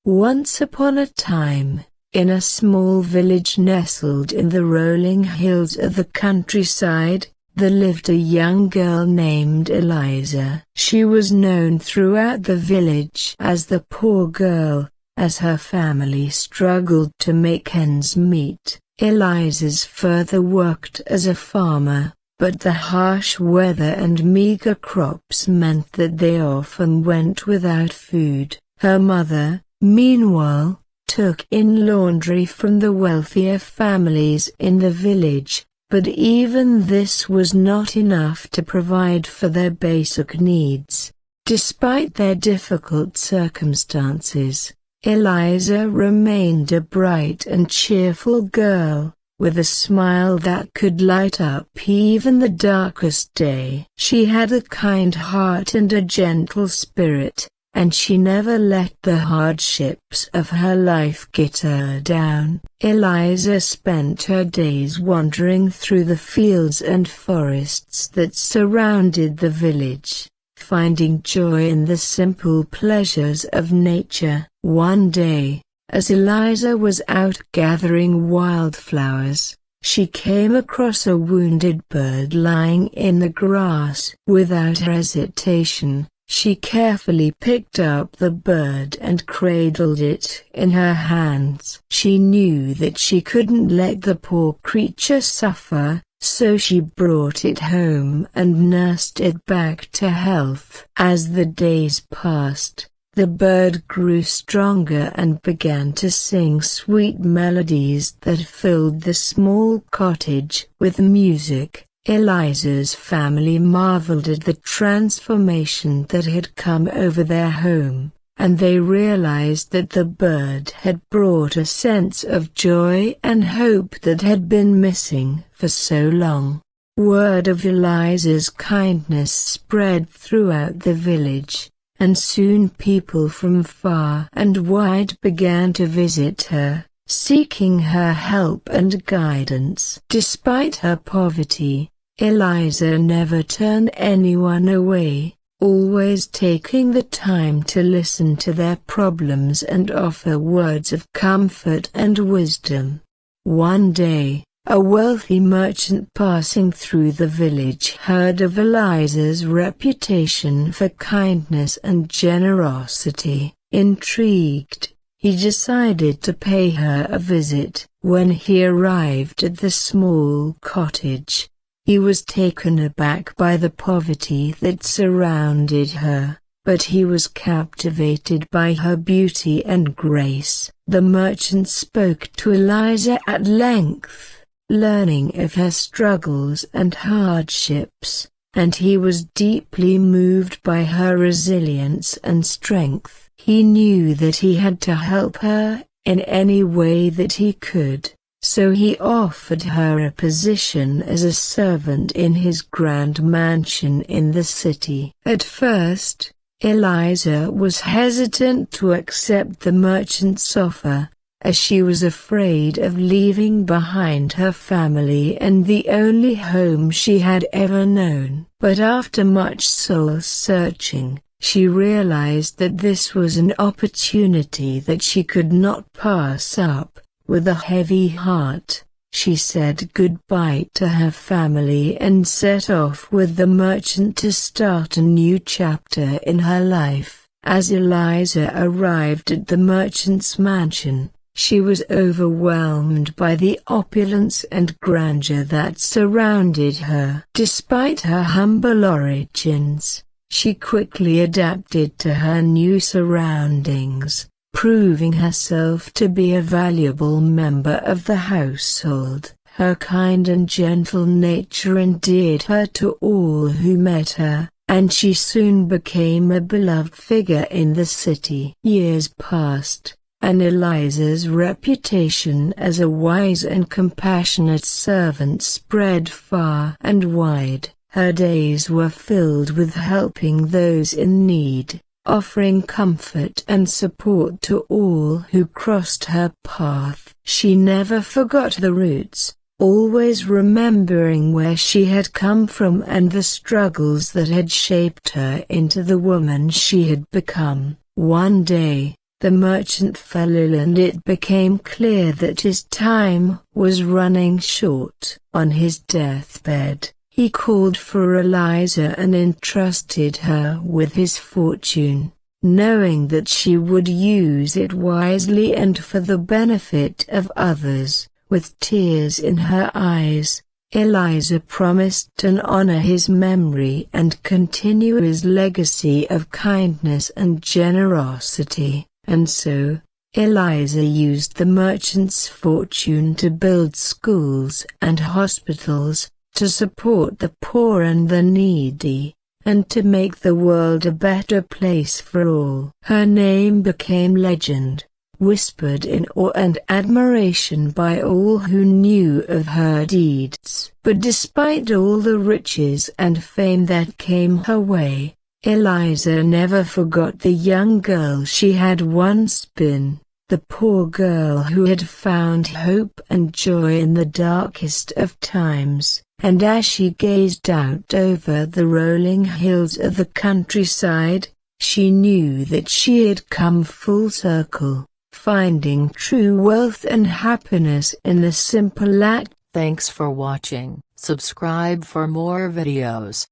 Once upon a time, in a small village nestled in the rolling hills of the countryside, there lived a young girl named Eliza. She was known throughout the village as the poor girl, as her family struggled to make ends meet. Eliza's father worked as a farmer, but the harsh weather and meager crops meant that they often went without food. Her mother, meanwhile, took in laundry from the wealthier families in the village, but even this was not enough to provide for their basic needs. Despite their difficult circumstances, Eliza remained a bright and cheerful girl, with a smile that could light up even the darkest day. She had a kind heart and a gentle spirit, and she never let the hardships of her life get her down. Eliza spent her days wandering through the fields and forests that surrounded the village, finding joy in the simple pleasures of nature. One day, as Eliza was out gathering wildflowers, she came across a wounded bird lying in the grass. Without hesitation, she carefully picked up the bird and cradled it in her hands. She knew that she couldn't let the poor creature suffer, so she brought it home and nursed it back to health. As the days passed, the bird grew stronger and began to sing sweet melodies that filled the small cottage with music. Eliza's family marveled at the transformation that had come over their home, and they realized that the bird had brought a sense of joy and hope that had been missing for so long. Word of Eliza's kindness spread throughout the village, and soon people from far and wide began to visit her, seeking her help and guidance. Despite her poverty, Eliza never turned anyone away, always taking the time to listen to their problems and offer words of comfort and wisdom. One day, a wealthy merchant passing through the village heard of Eliza's reputation for kindness and generosity. Intrigued, he decided to pay her a visit. When he arrived at the small cottage, he was taken aback by the poverty that surrounded her, but he was captivated by her beauty and grace. The merchant spoke to Eliza at length, learning of her struggles and hardships, and he was deeply moved by her resilience and strength. He knew that he had to help her in any way that he could, so he offered her a position as a servant in his grand mansion in the city. At first, Eliza was hesitant to accept the merchant's offer, as she was afraid of leaving behind her family and the only home she had ever known. But after much soul-searching, she realized that this was an opportunity that she could not pass up. With a heavy heart, she said goodbye to her family and set off with the merchant to start a new chapter in her life. As Eliza arrived at the merchant's mansion, she was overwhelmed by the opulence and grandeur that surrounded her. Despite her humble origins, she quickly adapted to her new surroundings, proving herself to be a valuable member of the household. Her kind and gentle nature endeared her to all who met her, and she soon became a beloved figure in the city. Years passed, and Eliza's reputation as a wise and compassionate servant spread far and wide. Her days were filled with helping those in need, offering comfort and support to all who crossed her path. She never forgot the roots, always remembering where she had come from and the struggles that had shaped her into the woman she had become. One day, The merchant fell ill and it became clear that his time was running short. On his deathbed, he called for Eliza and entrusted her with his fortune, knowing that she would use it wisely and for the benefit of others. With tears in her eyes, Eliza promised to honor his memory and continue his legacy of kindness and generosity. And so, Eliza used the merchant's fortune to build schools and hospitals, to support the poor and the needy, and to make the world a better place for all. Her name became legend, whispered in awe and admiration by all who knew of her deeds. But despite all the riches and fame that came her way, Eliza never forgot the young girl she had once been, the poor girl who had found hope and joy in the darkest of times. And as she gazed out over the rolling hills of the countryside, she knew that she had come full circle, finding true wealth and happiness in the simple act. Thanks for watching. Subscribe for more videos.